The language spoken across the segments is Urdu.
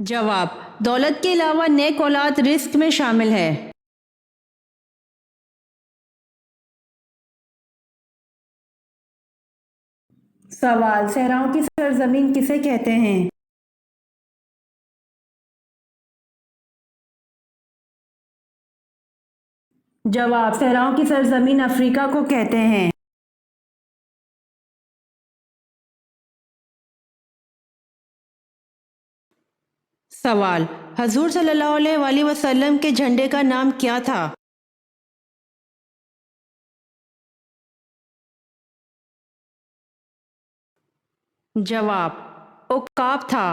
جواب: دولت کے علاوہ نیک اولاد رزق میں شامل ہے۔ سوال: صحراؤں کی سرزمین کسے کہتے ہیں؟ جواب: صحراؤں کی سرزمین افریقہ کو کہتے ہیں۔ سوال: حضور صلی اللہ علیہ وآلہ وسلم کے جھنڈے کا نام کیا تھا؟ جواب: عقاب تھا۔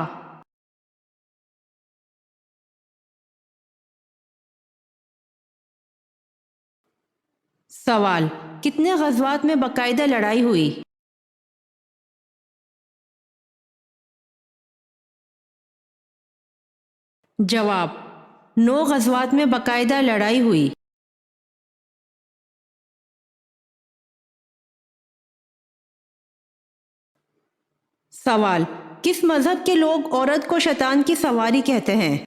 سوال: کتنے غزوات میں باقاعدہ لڑائی ہوئی؟ جواب: 9 غزوات میں باقاعدہ لڑائی ہوئی۔ سوال: کس مذہب کے لوگ عورت کو شیطان کی سواری کہتے ہیں؟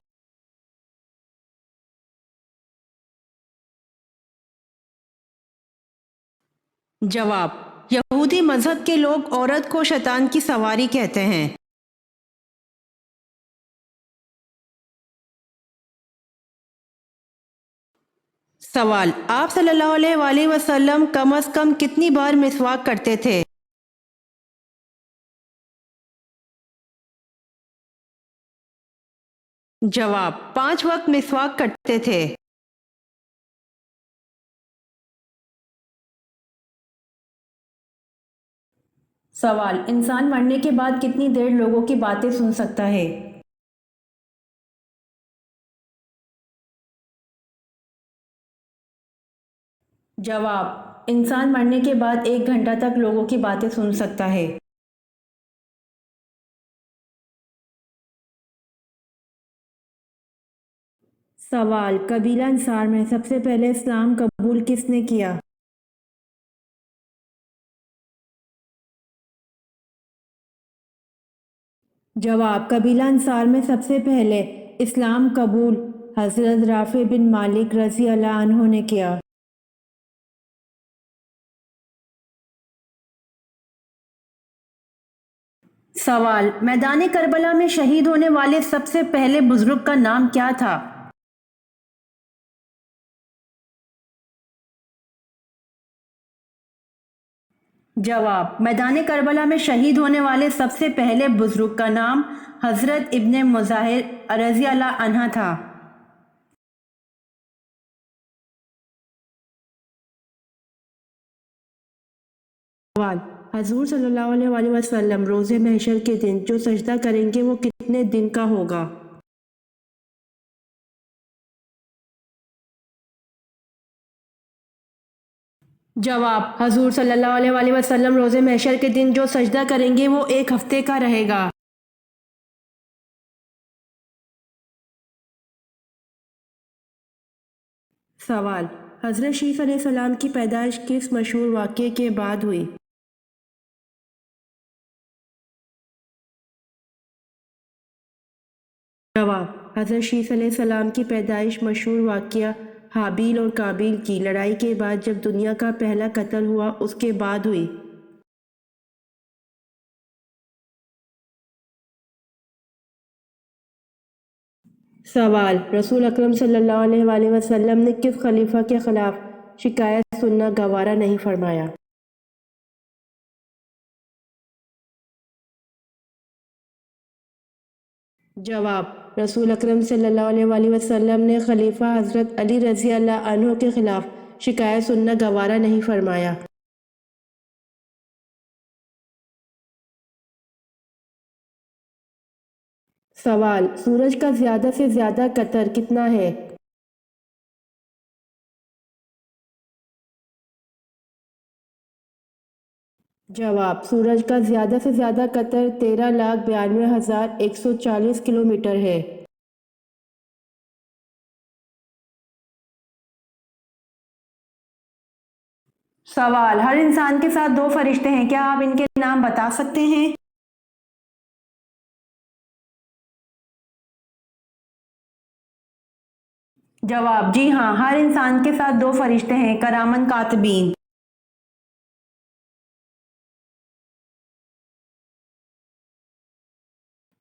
جواب: یہودی مذہب کے لوگ عورت کو شیطان کی سواری کہتے ہیں۔ سوال: آپ صلی اللہ علیہ وآلہ وسلم کم از کم کتنی بار مسواک کرتے تھے؟ جواب: 5 وقت مسواک کرتے تھے۔ سوال: انسان مرنے کے بعد کتنی دیر لوگوں کی باتیں سن سکتا ہے؟ جواب: انسان مرنے کے بعد 1 گھنٹہ تک لوگوں کی باتیں سن سکتا ہے۔ سوال: قبیلہ انصار میں سب سے پہلے اسلام قبول کس نے کیا؟ جواب: قبیلہ انصار میں سب سے پہلے اسلام قبول حضرت رافع بن مالک رضی اللہ عنہ نے کیا۔ سوال: میدان کربلا میں شہید ہونے والے سب سے پہلے بزرگ کا نام کیا تھا؟ جواب: میدان کربلا میں شہید ہونے والے سب سے پہلے بزرگ کا نام حضرت ابن مظاہر رضی اللہ عنہ تھا۔ سوال: حضور صلی اللہ علیہ وآلہ وسلم روز محشر کے دن جو سجدہ کریں گے وہ کتنے دن کا ہوگا؟ جواب: حضور صلی اللہ علیہ وآلہ وسلم روز محشر کے دن جو سجدہ کریں گے وہ 1 ہفتے کا رہے گا۔ سوال: حضرت شیس علیہ السلام کی پیدائش کس مشہور واقعے کے بعد ہوئی؟ جواب: حضرت شیس علیہ السلام کی پیدائش مشہور واقعہ حابیل اور قابیل کی لڑائی کے بعد جب دنیا کا پہلا قتل ہوا اس کے بعد ہوئی۔ سوال: رسول اکرم صلی اللہ علیہ وآلہ وسلم نے کس خلیفہ کے خلاف شکایت سننا گوارا نہیں فرمایا؟ جواب: رسول اکرم صلی اللہ علیہ وآلہ وسلم نے خلیفہ حضرت علی رضی اللہ عنہ کے خلاف شکایت سننا گوارا نہیں فرمایا۔ سوال: سورج کا زیادہ سے زیادہ قطر کتنا ہے؟ جواب: سورج کا زیادہ سے زیادہ قطر 13,92,140 کلومیٹر ہے۔ سوال: ہر انسان کے ساتھ 2 فرشتے ہیں، کیا آپ ان کے نام بتا سکتے ہیں؟ جواب: جی ہاں، ہر انسان کے ساتھ دو فرشتے ہیں، کرامن کاتبین۔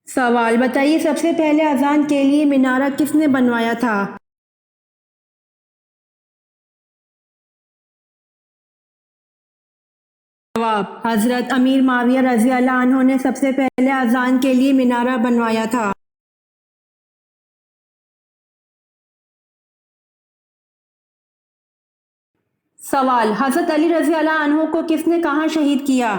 سوال: بتائیے سب سے پہلے اذان کے لیے مینارہ کس نے بنوایا تھا؟ جواب: حضرت امیر معاویہ رضی اللہ عنہ نے سب سے پہلے اذان کے لیے مینارہ بنوایا تھا۔ سوال: حضرت علی رضی اللہ عنہ کو کس نے کہاں شہید کیا؟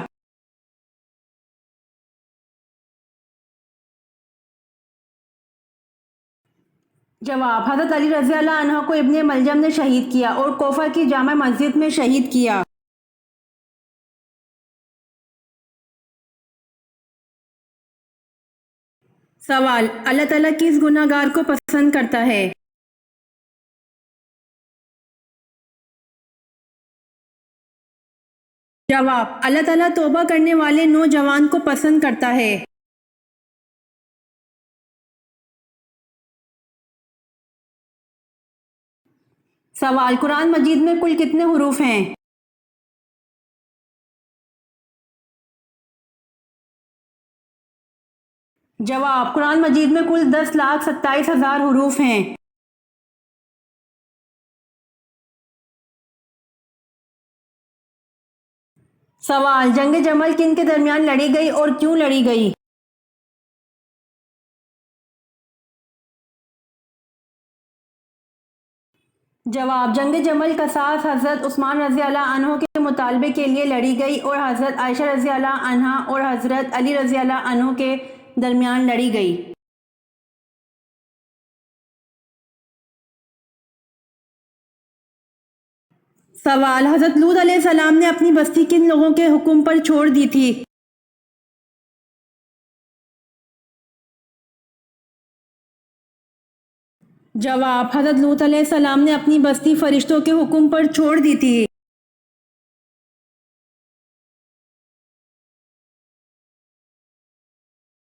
جواب: حضرت علی رضی اللہ عنہ کو ابن ملجم نے شہید کیا اور کوفہ کی جامع مسجد میں شہید کیا۔ سوال: اللہ تعالیٰ کس گناہ گار کو پسند کرتا ہے؟ جواب: اللہ تعالیٰ توبہ کرنے والے نوجوان کو پسند کرتا ہے۔ سوال: قرآن مجید میں کل کتنے حروف ہیں؟ جواب: قرآن مجید میں کل 10,27,000 حروف ہیں۔ سوال: جنگ جمل کن کے درمیان لڑی گئی اور کیوں لڑی گئی؟ جواب: جنگ جمل قصاص حضرت عثمان رضی اللہ عنہ کے مطالبے کے لیے لڑی گئی اور حضرت عائشہ رضی اللہ عنہا اور حضرت علی رضی اللہ عنہ کے درمیان لڑی گئی۔ سوال: حضرت لوط علیہ السلام نے اپنی بستی کن لوگوں کے حکم پر چھوڑ دی تھی؟ جواب: حضرت لوط علیہ السلام نے اپنی بستی فرشتوں کے حکم پر چھوڑ دی تھی۔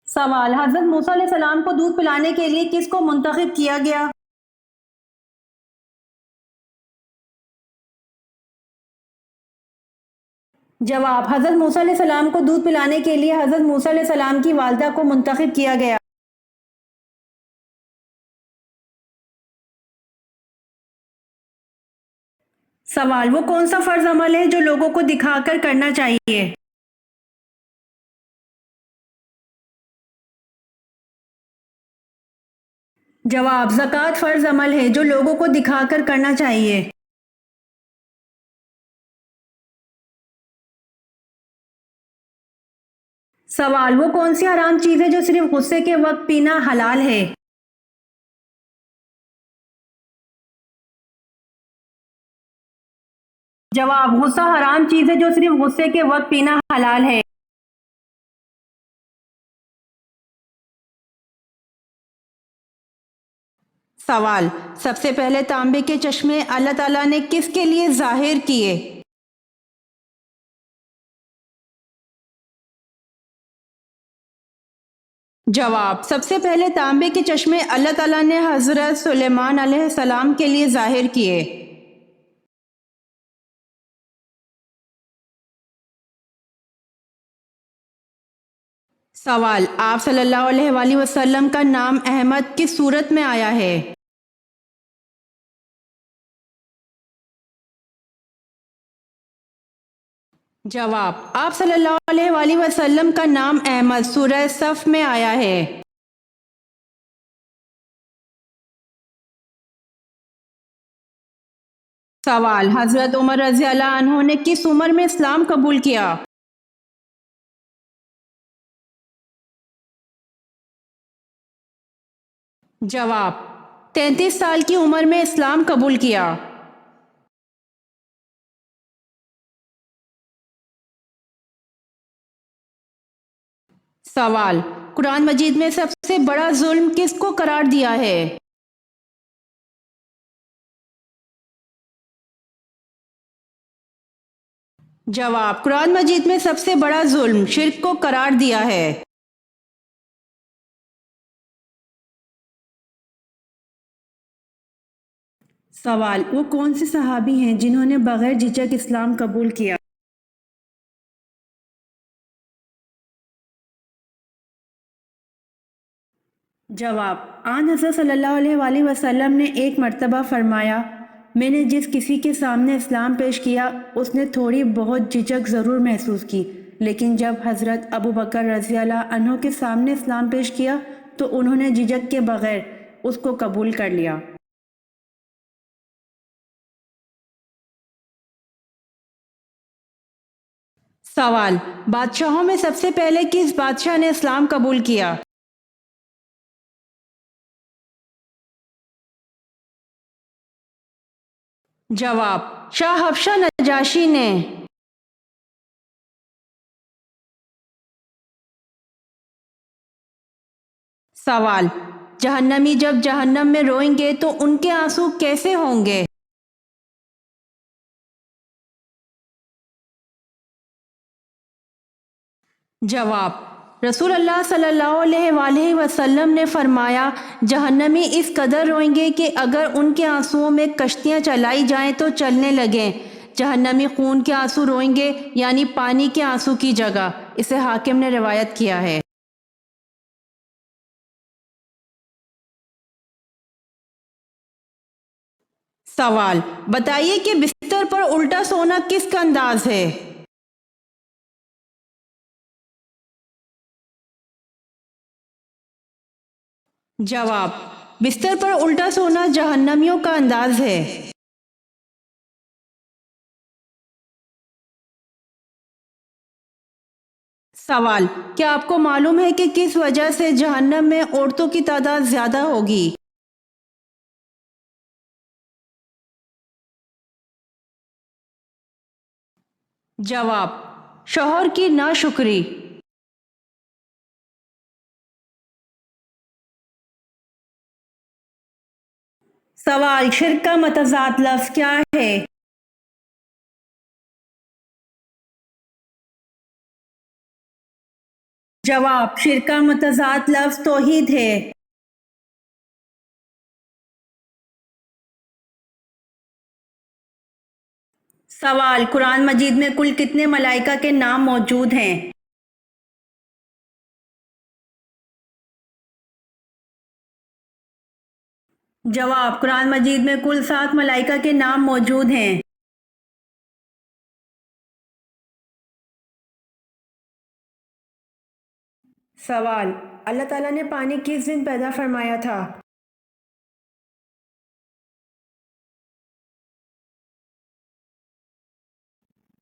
سوال: حضرت موسیٰ علیہ السلام کو دودھ پلانے کے لیے کس کو منتخب کیا گیا؟ جواب: حضرت موسیٰ علیہ السلام کو دودھ پلانے کے لیے حضرت موسیٰ علیہ السلام کی والدہ کو منتخب کیا گیا۔ سوال: وہ کون سا فرض عمل ہے جو لوگوں کو دکھا کر کرنا چاہیے؟ جواب: زکوٰۃ فرض عمل ہے جو لوگوں کو دکھا کر کرنا چاہیے۔ سوال: وہ کون سی حرام چیز ہے جو صرف غصے کے وقت پینا حلال ہے؟ جواب: غصہ حرام چیز ہے جو صرف غصے کے وقت پینا حلال ہے۔ سوال: سب سے پہلے تانبے کے چشمے اللہ تعالیٰ نے کس کے لیے ظاہر کیے؟ جواب: سب سے پہلے تانبے کے چشمے اللہ تعالیٰ نے حضرت سلیمان علیہ السلام کے لیے ظاہر کیے۔ سوال: آپ صلی اللہ علیہ وآلہ وسلم کا نام احمد کس صورت میں آیا ہے؟ جواب: آپ صلی اللہ علیہ وآلہ وسلم کا نام احمد سورہ صف میں آیا ہے۔ سوال: حضرت عمر رضی اللہ عنہ نے کس عمر میں اسلام قبول کیا؟ جواب: 33 سال کی عمر میں اسلام قبول کیا۔ سوال: قرآن مجید میں سب سے بڑا ظلم کس کو قرار دیا ہے؟ جواب: قرآن مجید میں سب سے بڑا ظلم شرک کو قرار دیا ہے۔ سوال: وہ کون سے صحابی ہیں جنہوں نے بغیر جھجک اسلام قبول کیا؟ جواب: آن حضرت صلی اللہ علیہ وآلہ وسلم نے ایک مرتبہ فرمایا، میں نے جس کسی کے سامنے اسلام پیش کیا اس نے تھوڑی بہت جھجک ضرور محسوس کی، لیکن جب حضرت ابو بکر رضی اللہ عنہ کے سامنے اسلام پیش کیا تو انہوں نے جھجک کے بغیر اس کو قبول کر لیا۔ سوال: بادشاہوں میں سب سے پہلے کس بادشاہ نے اسلام قبول کیا؟ جواب: شاہ حبشہ نجاشی نے۔ سوال: جہنمی جب جہنم میں روئیں گے تو ان کے آنسو کیسے ہوں گے؟ جواب: رسول اللہ صلی اللہ علیہ وآلہ وسلم نے فرمایا، جہنمی اس قدر روئیں گے کہ اگر ان کے آنسوؤں میں کشتیاں چلائی جائیں تو چلنے لگیں۔ جہنمی خون کے آنسو روئیں گے، یعنی پانی کے آنسو کی جگہ۔ اسے حاکم نے روایت کیا ہے۔ سوال: بتائیے کہ بستر پر الٹا سونا کس کا انداز ہے؟ جواب: بستر پر الٹا سونا جہنمیوں کا انداز ہے۔ سوال: کیا آپ کو معلوم ہے کہ کس وجہ سے جہنم میں عورتوں کی تعداد زیادہ ہوگی؟ جواب: شوہر کی ناشکری۔ سوال: شرک کا متضاد لفظ کیا ہے؟ جواب: شرک کا متضاد لفظ توحید ہے۔ سوال: قرآن مجید میں کل کتنے ملائکہ کے نام موجود ہیں؟ جواب: قرآن مجید میں کل 7 ملائکہ کے نام موجود ہیں۔ سوال: اللہ تعالیٰ نے پانی کس دن پیدا فرمایا تھا؟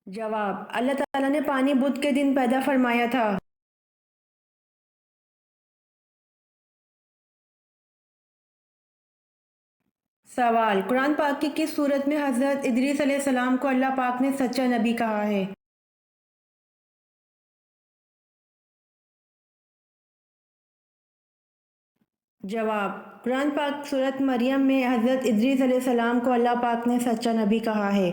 جواب: اللہ تعالیٰ نے پانی بدھ کے دن پیدا فرمایا تھا۔ سوال: قرآن پاک کی کس صورت میں حضرت ادریس علیہ السلام کو اللہ پاک نے سچا نبی کہا ہے؟ جواب: قرآن پاک سورۃ مریم میں حضرت ادریس علیہ السلام کو اللہ پاک نے سچا نبی کہا ہے۔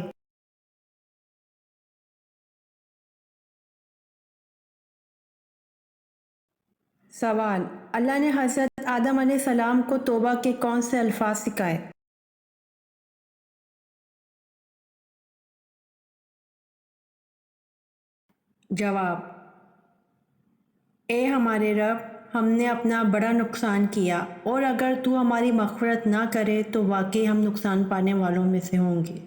سوال: اللہ نے حضرت آدم علیہ السلام کو توبہ کے کون سے الفاظ سکھائے؟ جواب: اے ہمارے رب، ہم نے اپنا بڑا نقصان کیا، اور اگر تو ہماری مغفرت نہ کرے تو واقعی ہم نقصان پانے والوں میں سے ہوں گے۔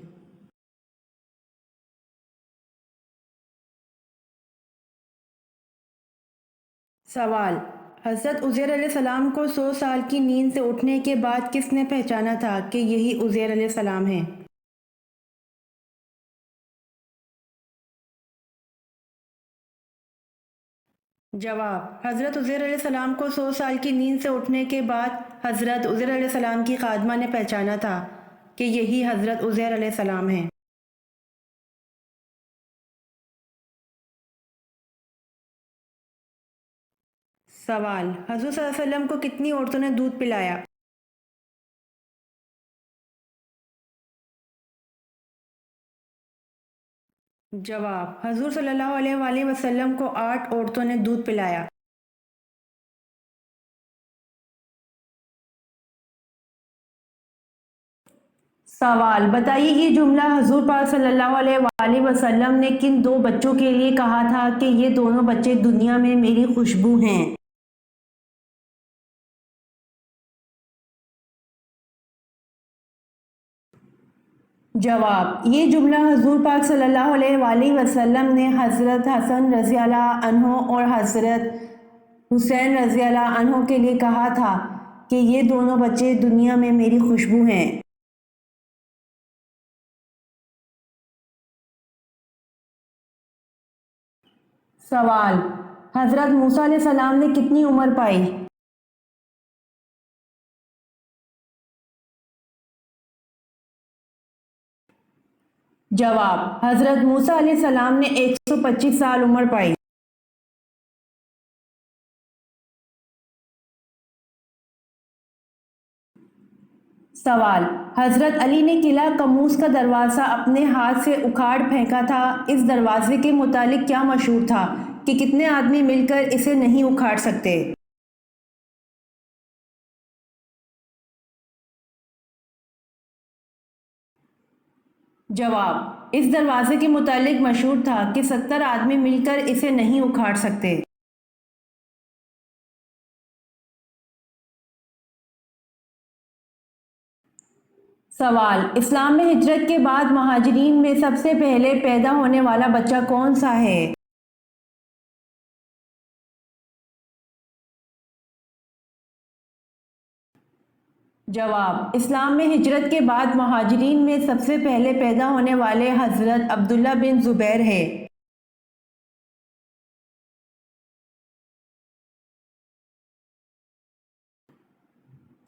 سوال: حضرت عزیر علیہ السلام کو 100 سال کی نیند سے اٹھنے کے بعد کس نے پہچانا تھا کہ یہی عزیر علیہ السلام ہیں؟ جواب: حضرت عزیر علیہ السلام کو 100 سال کی نیند سے اٹھنے کے بعد حضرت عزیر علیہ السلام کی خادمہ نے پہچانا تھا کہ یہی حضرت عزیر علیہ السلام ہیں۔ سوال: حضور صلی اللہ علیہ وسلم کو کتنی عورتوں نے دودھ پلایا؟ جواب: حضور صلی اللہ علیہ وآلہ وسلم کو 8 عورتوں نے دودھ پلایا۔ سوال بتائیے یہ جملہ حضور پاک صلی اللہ علیہ وآلہ وسلم نے کن دو بچوں کے لیے کہا تھا کہ یہ دونوں بچے دنیا میں میری خوشبو ہیں؟ جواب یہ جملہ حضور پاک صلی اللہ علیہ وآلہ وسلم نے حضرت حسن رضی اللہ عنہ اور حضرت حسین رضی اللہ عنہ کے لیے کہا تھا کہ یہ دونوں بچے دنیا میں میری خوشبو ہیں۔ سوال حضرت موسیٰ علیہ السلام نے کتنی عمر پائی؟ جواب حضرت موسیٰ علیہ السلام نے 125 سال عمر پائی۔ سوال حضرت علی نے قلعہ قموس کا دروازہ اپنے ہاتھ سے اکھاڑ پھینکا تھا، اس دروازے کے متعلق کیا مشہور تھا کہ کتنے آدمی مل کر اسے نہیں اکھاڑ سکتے؟ جواب اس دروازے کے متعلق مشہور تھا کہ 70 آدمی مل کر اسے نہیں اکھاڑ سکتے۔ سوال اسلام میں ہجرت کے بعد مہاجرین میں سب سے پہلے پیدا ہونے والا بچہ کون سا ہے؟ جواب اسلام میں ہجرت کے بعد مہاجرین میں سب سے پہلے پیدا ہونے والے حضرت عبداللہ بن زبیر ہے۔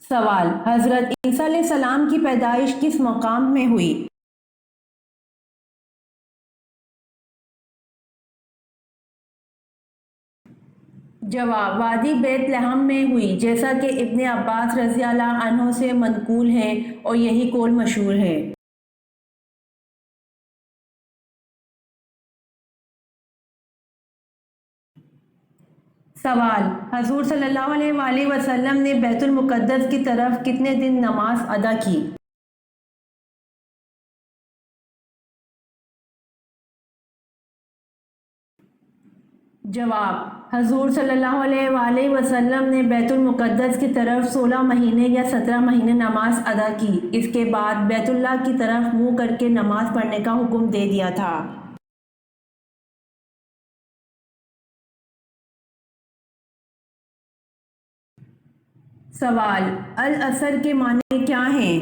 سوال حضرت عیسیٰ علیہ السلام کی پیدائش کس مقام میں ہوئی؟ جواب وادی بیت لحم میں ہوئی، جیسا کہ ابن عباس رضی اللہ عنہ سے منقول ہے اور یہی قول مشہور ہے۔ سوال حضور صلی اللہ علیہ وآلہ وسلم نے بیت المقدس کی طرف کتنے دن نماز ادا کی؟ جواب حضور صلی اللہ علیہ وآلہ وسلم نے بیت المقدس کی طرف 16 مہینے یا 17 مہینے نماز ادا کی، اس کے بعد بیت اللہ کی طرف منہ کر کے نماز پڑھنے کا حکم دے دیا تھا۔ سوال العصر کے معنی کیا ہیں؟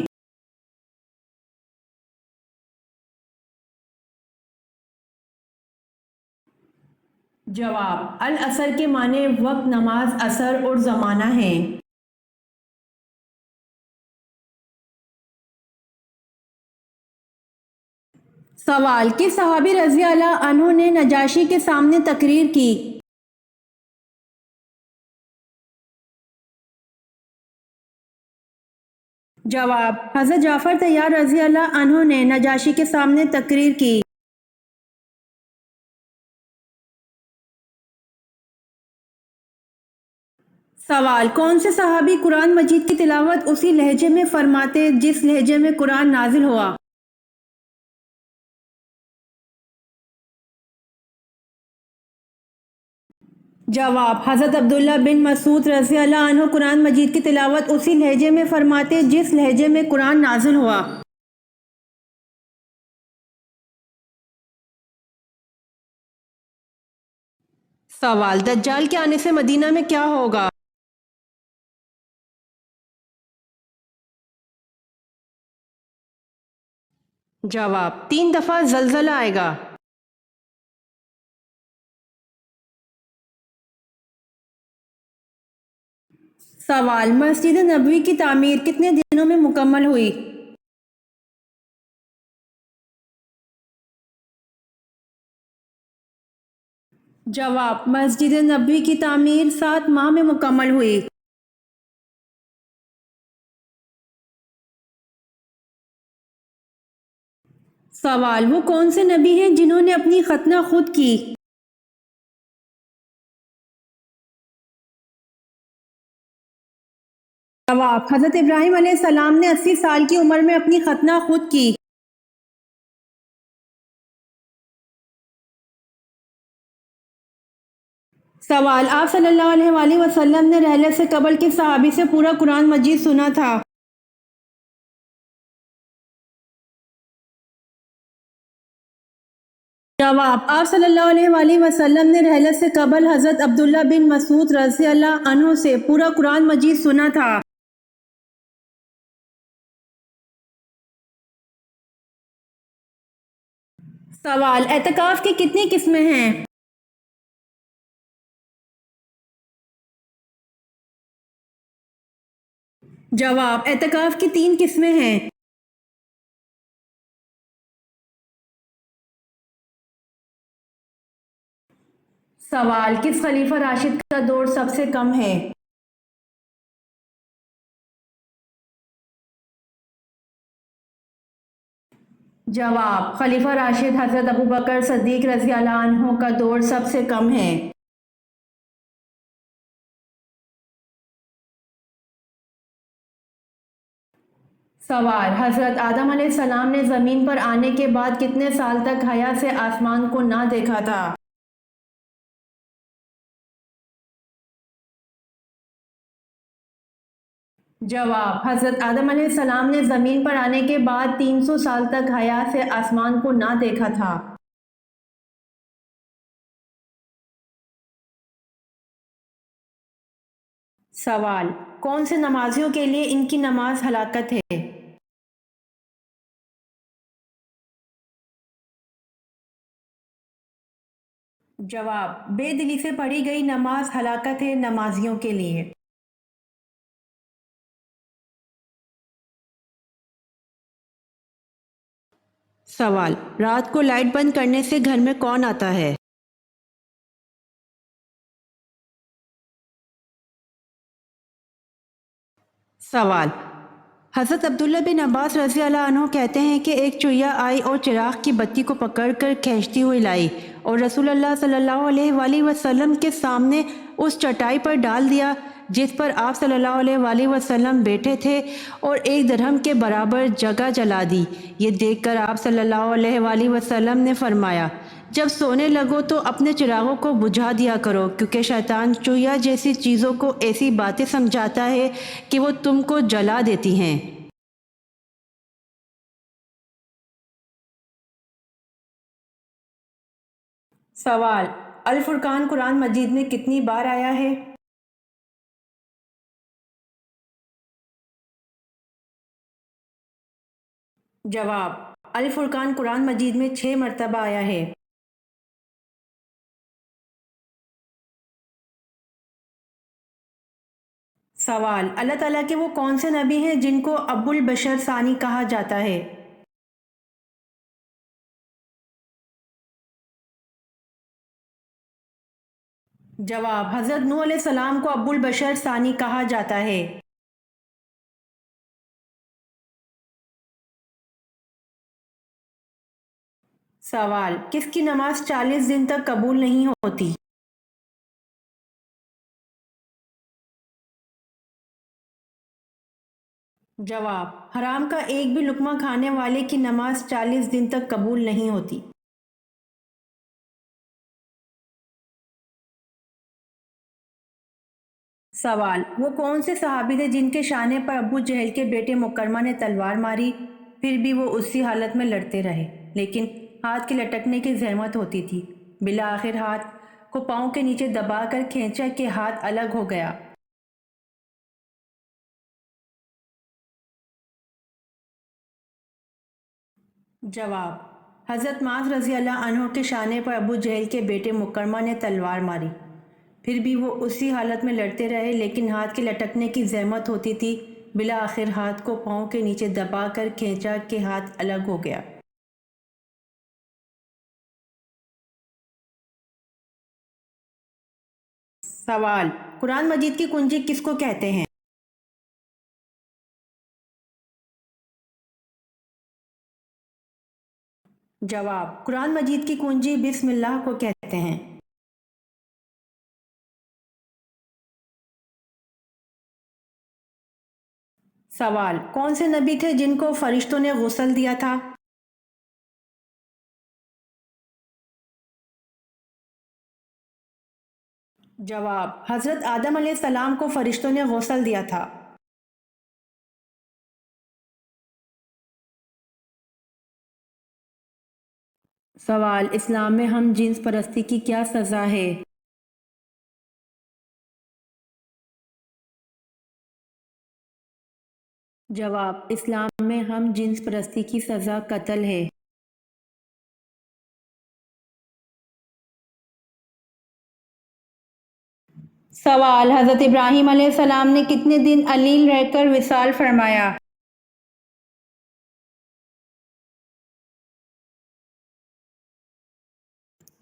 جواب العصر کے معنی وقت، نماز عصر اور زمانہ ہیں۔ سوال کس صحابی رضی اللہ عنہ نے نجاشی کے سامنے تقریر کی؟ جواب حضرت جعفر طیار رضی اللہ عنہ نے نجاشی کے سامنے تقریر کی۔ سوال کون سے صحابی قرآن مجید کی تلاوت اسی لہجے میں فرماتے جس لہجے میں قرآن نازل ہوا؟ جواب حضرت عبداللہ بن مسعود رضی اللہ عنہ قرآن مجید کی تلاوت اسی لہجے میں فرماتے جس لہجے میں قرآن نازل ہوا۔ سوال دجال کے آنے سے مدینہ میں کیا ہوگا؟ جواب 3 دفعہ زلزلہ آئے گا۔ سوال مسجد نبوی کی تعمیر کتنے دنوں میں مکمل ہوئی؟ جواب مسجد نبوی کی تعمیر 7 ماہ میں مکمل ہوئی۔ سوال وہ کون سے نبی ہیں جنہوں نے اپنی ختنہ خود کی؟ جواب: حضرت ابراہیم علیہ السلام نے 80 سال کی عمر میں اپنی ختنہ خود کی۔ سوال: آپ صلی اللہ علیہ وآلہ وسلم نے رحلت سے قبل کس صحابی سے پورا قرآن مجید سنا تھا؟ جواب: آپ صلی اللہ علیہ وآلہ وسلم نے رحلت سے قبل حضرت عبداللہ بن مسعود رضی اللہ عنہ سے پورا قرآن مجید سنا تھا۔ سوال: اعتکاف کی کتنی قسمیں ہیں؟ جواب: اعتکاف کی 3 قسمیں ہیں۔ سوال: کس خلیفہ راشد کا دور سب سے کم ہے؟ جواب: خلیفہ راشد حضرت ابوبکر صدیق رضی اللہ عنہ کا دور سب سے کم ہے۔ سوال: حضرت آدم علیہ السلام نے زمین پر آنے کے بعد کتنے سال تک حیا سے آسمان کو نہ دیکھا تھا؟ جواب: حضرت آدم علیہ السلام نے زمین پر آنے کے بعد 300 سال تک حیا سے آسمان کو نہ دیکھا تھا۔ سوال: کون سے نمازیوں کے لیے ان کی نماز ہلاکت ہے؟ جواب: بے دلی سے پڑھی گئی نماز ہلاکت ہے نمازیوں کے لیے۔ سوال: رات کو لائٹ بند کرنے سے گھر میں کون آتا ہے؟ سوال: حضرت عبداللہ بن عباس رضی اللہ عنہ کہتے ہیں کہ ایک چڑیا آئی اور چراغ کی بتی کو پکڑ کر کھینچتی ہوئی لائی اور رسول اللہ صلی اللہ علیہ وآلہ وسلم کے سامنے اس چٹائی پر ڈال دیا جس پر آپ صلی اللہ علیہ وآلہ وسلم بیٹھے تھے اور 1 درہم کے برابر جگہ جلا دی۔ یہ دیکھ کر آپ صلی اللہ علیہ وآلہ وسلم نے فرمایا: جب سونے لگو تو اپنے چراغوں کو بجھا دیا کرو، کیونکہ شیطان چڑیا جیسی چیزوں کو ایسی باتیں سمجھاتا ہے کہ وہ تم کو جلا دیتی ہیں۔ سوال: الفرقان قرآن مجید میں کتنی بار آیا ہے؟ جواب: الفرقان قرآن مجید میں 6 مرتبہ آیا ہے۔ سوال: اللہ تعالیٰ کے وہ کون سے نبی ہیں جن کو ابو البشر ثانی کہا جاتا ہے؟ جواب: حضرت نوح علیہ السلام کو ابو البشر ثانی کہا جاتا ہے۔ سوال: کس کی نماز 40 دن تک قبول نہیں ہوتی؟ جواب: حرام کا ایک بھی لقمہ کھانے والے کی نماز 40 دن تک قبول نہیں ہوتی۔ سوال: وہ کون سے صحابی تھے جن کے شانے پر ابو جہل کے بیٹے مکرمہ نے تلوار ماری، پھر بھی وہ اسی حالت میں لڑتے رہے لیکن ہاتھ کے لٹکنے کی زحمت ہوتی تھی؟ بالآخر ہاتھ کو پاؤں کے نیچے دبا کر کھینچا کہ ہاتھ الگ ہو گیا۔ جواب: حضرت معاذ رضی اللہ عنہ کے شانے پر ابو جہل کے بیٹے مکرمہ نے تلوار ماری، پھر بھی وہ اسی حالت میں لڑتے رہے لیکن ہاتھ کے لٹکنے کی زحمت ہوتی تھی۔ بالآخر ہاتھ کو پاؤں کے نیچے دبا کر کھینچا کہ ہاتھ الگ ہو گیا۔ سوال: قرآن مجید کی کنجی کس کو کہتے ہیں؟ جواب: قرآن مجید کی کنجی بسم اللہ کو کہتے ہیں۔ سوال: کون سے نبی تھے جن کو فرشتوں نے غسل دیا تھا؟ جواب: حضرت آدم علیہ السلام کو فرشتوں نے غسل دیا تھا۔ سوال: اسلام میں ہم جنس پرستی کی کیا سزا ہے؟ جواب: اسلام میں ہم جنس پرستی کی سزا قتل ہے۔ سوال: حضرت ابراہیم علیہ السلام نے کتنے دن علیل رہ کر وصال فرمایا؟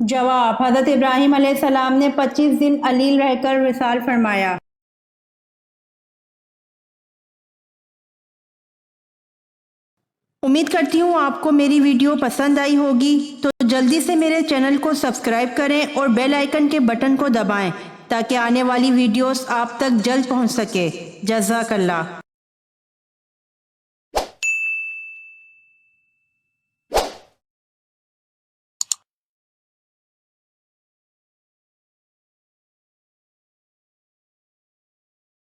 جواب: حضرت ابراہیم علیہ السلام نے 25 دن علیل رہ کر وصال فرمایا۔ امید کرتی ہوں آپ کو میری ویڈیو پسند آئی ہوگی، تو جلدی سے میرے چینل کو سبسکرائب کریں اور بیل آئیکن کے بٹن کو دبائیں تاکہ آنے والی ویڈیوز آپ تک جلد پہنچ سکے۔ جزاک اللہ۔